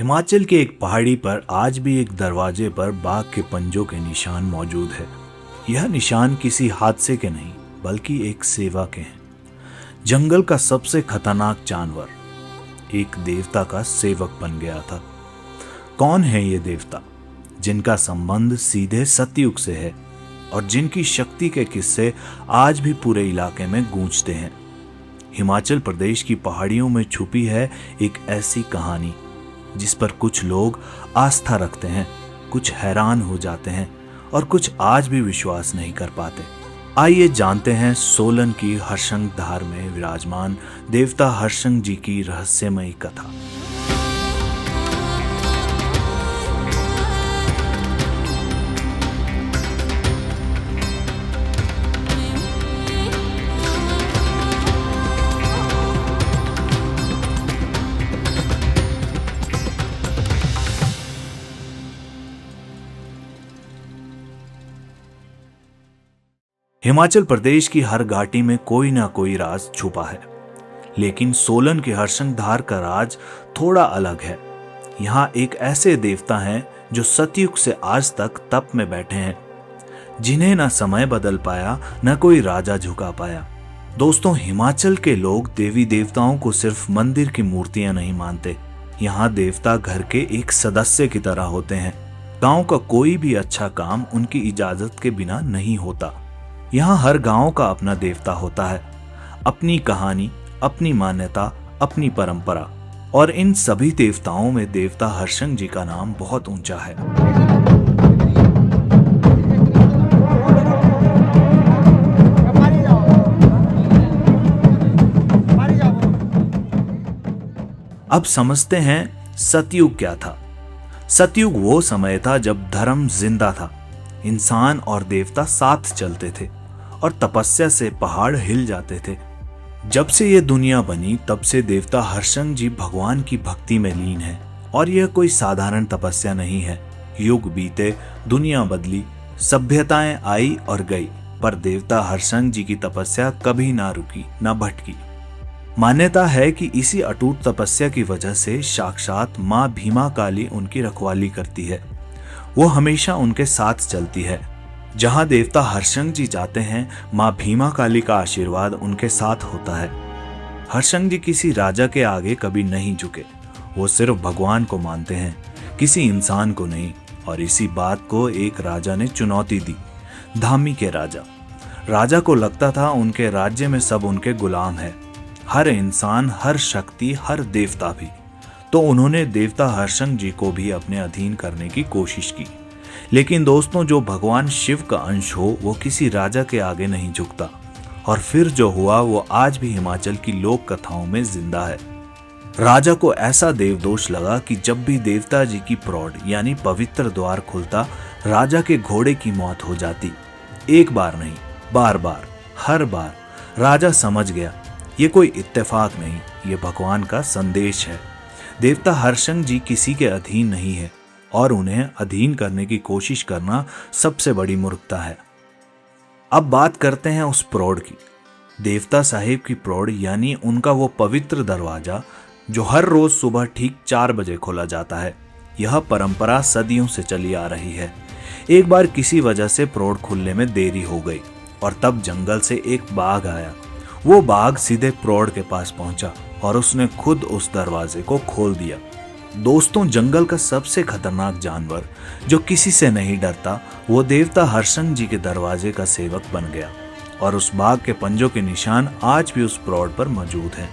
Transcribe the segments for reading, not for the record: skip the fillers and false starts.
हिमाचल के एक पहाड़ी पर आज भी एक दरवाजे पर बाघ के पंजों के निशान मौजूद है। यह निशान किसी हादसे के नहीं बल्कि एक सेवा के हैं। जंगल का सबसे खतरनाक जानवर एक देवता का सेवक बन गया था। कौन है ये देवता जिनका संबंध सीधे सतयुग से है और जिनकी शक्ति के किस्से आज भी पूरे इलाके में गूंजते हैं? हिमाचल प्रदेश की पहाड़ियों में छुपी है एक ऐसी कहानी जिस पर कुछ लोग आस्था रखते हैं, कुछ हैरान हो जाते हैं और कुछ आज भी विश्वास नहीं कर पाते। आइए जानते हैं सोलन की हरसंग धार में विराजमान देवता हरसंग जी की रहस्यमयी कथा। हिमाचल प्रदेश की हर घाटी में कोई ना कोई राज छुपा है, लेकिन सोलन के हरसंग धार का राज थोड़ा अलग है। यहाँ एक ऐसे देवता हैं जो सतयुग से आज तक तप में बैठे हैं, जिन्हें ना समय बदल पाया न कोई राजा झुका पाया। दोस्तों, हिमाचल के लोग देवी देवताओं को सिर्फ मंदिर की मूर्तियां नहीं मानते। यहाँ देवता घर के एक सदस्य की तरह होते हैं। गांव का कोई भी अच्छा काम उनकी इजाजत के बिना नहीं होता। यहाँ हर गांव का अपना देवता होता है, अपनी कहानी, अपनी मान्यता, अपनी परंपरा, और इन सभी देवताओं में देवता हरसंग जी का नाम बहुत ऊंचा है। अब समझते हैं सतयुग क्या था। सतयुग वो समय था जब धर्म जिंदा था, इंसान और देवता साथ चलते थे और तपस्या से पहाड़ हिल जाते थे। जब से ये दुनिया बनी तब से देवता हरसंग जी भगवान की भक्ति में लीन है, और यह कोई साधारण तपस्या नहीं है। युग बीते, दुनिया बदली, सभ्यताएं आई और गई, पर देवता हरसंग जी की तपस्या कभी ना रुकी, ना भटकी। मान्यता है कि इसी अटूट तपस्या की वजह से साक्षात माँ भीमा काली उनकी रखवाली करती है। वो हमेशा उनके साथ चलती है। जहां देवता हरसंग जी जाते हैं, माँ भीमा काली का आशीर्वाद उनके साथ होता है। हरसंग जी किसी राजा के आगे कभी नहीं झुके। वो सिर्फ भगवान को मानते हैं, किसी इंसान को नहीं। और इसी बात को एक राजा ने चुनौती दी, धामी के राजा। राजा को लगता था उनके राज्य में सब उनके गुलाम है, हर इंसान, हर शक्ति, हर देवता भी। तो उन्होंने देवता हरसंग जी को भी अपने अधीन करने की कोशिश की। लेकिन दोस्तों, जो भगवान शिव का अंश हो वो किसी राजा के आगे नहीं झुकता। और फिर जो हुआ वो आज भी हिमाचल की लोक कथाओं में जिंदा है। राजा को ऐसा देवदोष लगा कि जब भी देवता जी की प्रौढ़ यानी पवित्र द्वार खुलता, राजा के घोड़े की मौत हो जाती। एक बार नहीं, बार बार, हर बार। राजा समझ गया ये कोई इत्तेफाक नहीं, ये भगवान का संदेश है। देवता हरसंग जी किसी के अधीन नहीं है और उन्हें अधीन करने की कोशिश करना सबसे बड़ी मूर्खता है। अब बात करते हैं उस प्रौढ़ की, देवता साहिब की प्रौढ़, यानी उनका वो पवित्र दरवाजा जो हर रोज सुबह ठीक 4 बजे खोला जाता है। यह परंपरा सदियों से चली आ रही है। एक बार किसी वजह से प्रौढ़ खुलने में देरी हो गई और तब जंगल से एक बाघ आया। वो बाघ सीधे प्रौढ़ के पास पहुंचा और उसने खुद उस दरवाजे को खोल दिया। दोस्तों, जंगल का सबसे खतरनाक जानवर जो किसी से नहीं डरता, वो देवता हरसंग जी के दरवाजे का सेवक बन गया। और उस बाघ के पंजों के निशान आज भी उस प्रौढ़ पर मौजूद हैं।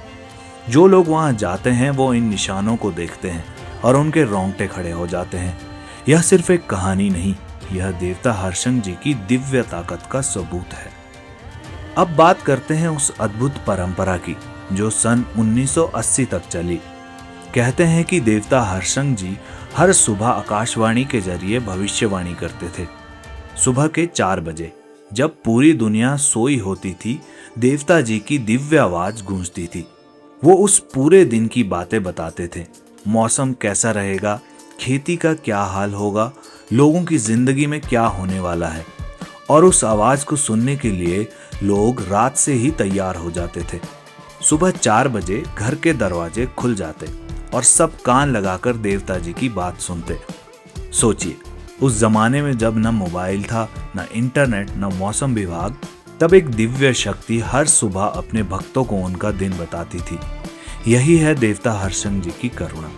जो लोग वहां जाते हैं वो इन निशानों को देखते हैं और उनके रोंगटे खड़े हो जाते हैं। यह सिर्फ एक कहानी नहीं, यह देवता हरसंग जी की दिव्य ताकत का सबूत है। अब बात करते हैं उस अद्भुत परंपरा की जो सन 1980 तक चली। कहते हैं कि देवता हरसंग जी हर सुबह आकाशवाणी के जरिए भविष्यवाणी करते थे। सुबह के 4 बजे जब पूरी दुनिया सोई होती थी, देवता जी की दिव्य आवाज गूंजती थी। वो उस पूरे दिन की बातें बताते थे। मौसम कैसा रहेगा, खेती का क्या हाल होगा, लोगों की जिंदगी में क्या होने वाला है। और उस आवाज को सुनने के लिए लोग रात से ही तैयार हो जाते थे। सुबह 4 बजे घर के दरवाजे खुल जाते और सब कान लगाकर देवता जी की बात सुनते। सोचिए, उस जमाने में जब न मोबाइल था, न इंटरनेट, न मौसम विभाग, तब एक दिव्य शक्ति हर सुबह अपने भक्तों को उनका दिन बताती थी। यही है देवता हर्षंग जी की करुणा।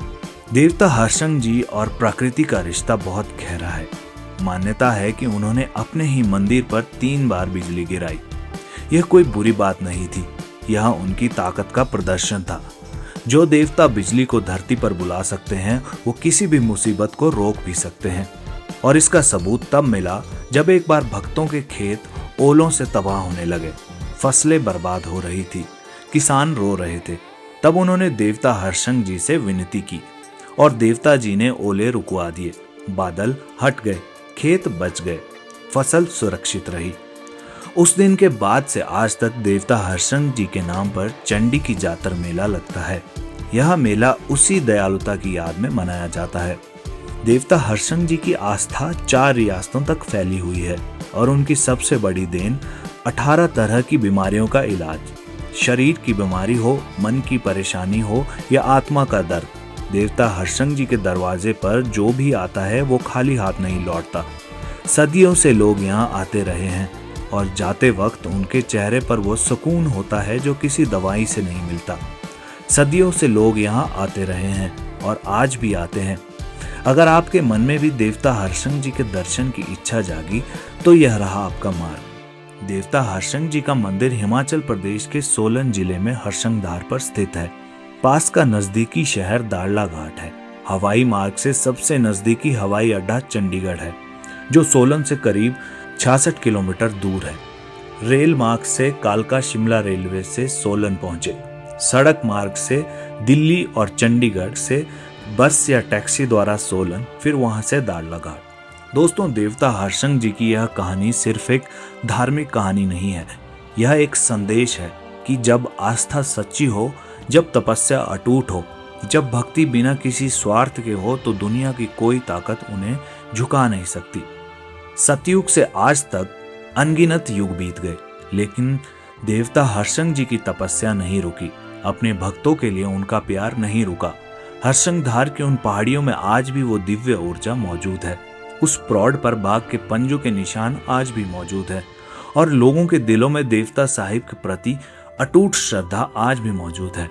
देवता हर्षंग जी और प्रकृति का रिश्ता बहुत गहरा है। मान्यता है कि उन्होंने अपने ही मंदिर पर 3 बार बिजली गिराई। यह कोई बुरी बात नहीं थी, यह उनकी ताकत का प्रदर्शन था। जो देवता बिजली को धरती पर बुला सकते हैं, वो किसी भी मुसीबत को रोक भी सकते हैं। और इसका सबूत तब मिला जब एक बार भक्तों के खेत ओलों से तबाह होने लगे, फसलें बर्बाद हो रही थी, किसान रो रहे थे। तब उन्होंने देवता हर्षंग जी से विनती की और देवता जी ने ओले रुकवा दिए। बादल हट गए, खेत बच गए, फसल सुरक्षित रही। उस दिन के बाद से आज तक देवता हर्षंग जी के नाम पर चंडी की जातर मेला लगता है। यह मेला उसी दयालुता की याद में मनाया जाता है। देवता हर्षंग जी की आस्था 4 रियासतों तक फैली हुई है और उनकी सबसे बड़ी देन 18 तरह की बीमारियों का इलाज। शरीर की बीमारी हो, मन की परेशानी हो या आत्मा का दर्द, देवता हर्षंग जी के दरवाजे पर जो भी आता है वो खाली हाथ नहीं लौटता। सदियों से लोग यहाँ आते रहे हैं और जाते वक्त उनके चेहरे पर वो सुकून होता है जो किसी दवाई से नहीं मिलता। सदियों से लोग यहाँ आते रहे हैं और आज भी आते हैं। अगर आपके मन में भी देवता हर्षंग जी के दर्शन की इच्छा जागी तो यह रहा आपका मार्ग। देवता हर्षंग जी का मंदिर हिमाचल प्रदेश के सोलन जिले में हर्षंगधार पर स्थित है। पास का नजदीकी शहर दाड़ला घाट है। हवाई मार्ग से सबसे नजदीकी हवाई अड्डा चंडीगढ़ है, जो सोलन से करीब 66 किलोमीटर दूर है। रेल मार्ग से कालका शिमला रेलवे से सोलन पहुंचे। सड़क मार्ग से दिल्ली और चंडीगढ़ से बस या टैक्सी द्वारा सोलन, फिर वहां से दाड़ला घाट। दोस्तों, देवता हर्षंग जी की यह कहानी सिर्फ एक धार्मिक कहानी नहीं है। यह एक संदेश है कि जब आस्था सच्ची हो, जब तपस्या अटूट हो, जब भक्ति बिना किसी स्वार्थ के हो, तो दुनिया की कोई ताकत उन्हें झुका नहीं सकती। सतयुग से आज तक अनगिनत युग बीत गए, लेकिन देवता हर्षंग जी की तपस्या नहीं रुकी। अपने भक्तों के लिए उनका प्यार नहीं रुका। हर्षंगधार की उन पहाड़ियों में आज भी वो दिव्य ऊर्जा मौजूद है। उस प्रौढ़ पर बाघ के पंजों के निशान आज भी मौजूद है और लोगों के दिलों में देवता साहिब के प्रति अटूट श्रद्धा आज भी मौजूद है।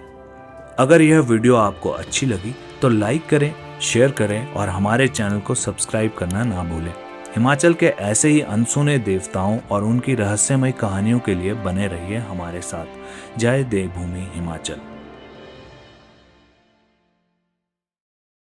अगर यह वीडियो आपको अच्छी लगी तो लाइक करें, शेयर करें और हमारे चैनल को सब्सक्राइब करना ना भूलें। हिमाचल के ऐसे ही अनसुने देवताओं और उनकी रहस्यमय कहानियों के लिए बने रहिए हमारे साथ। जय देवभूमि हिमाचल।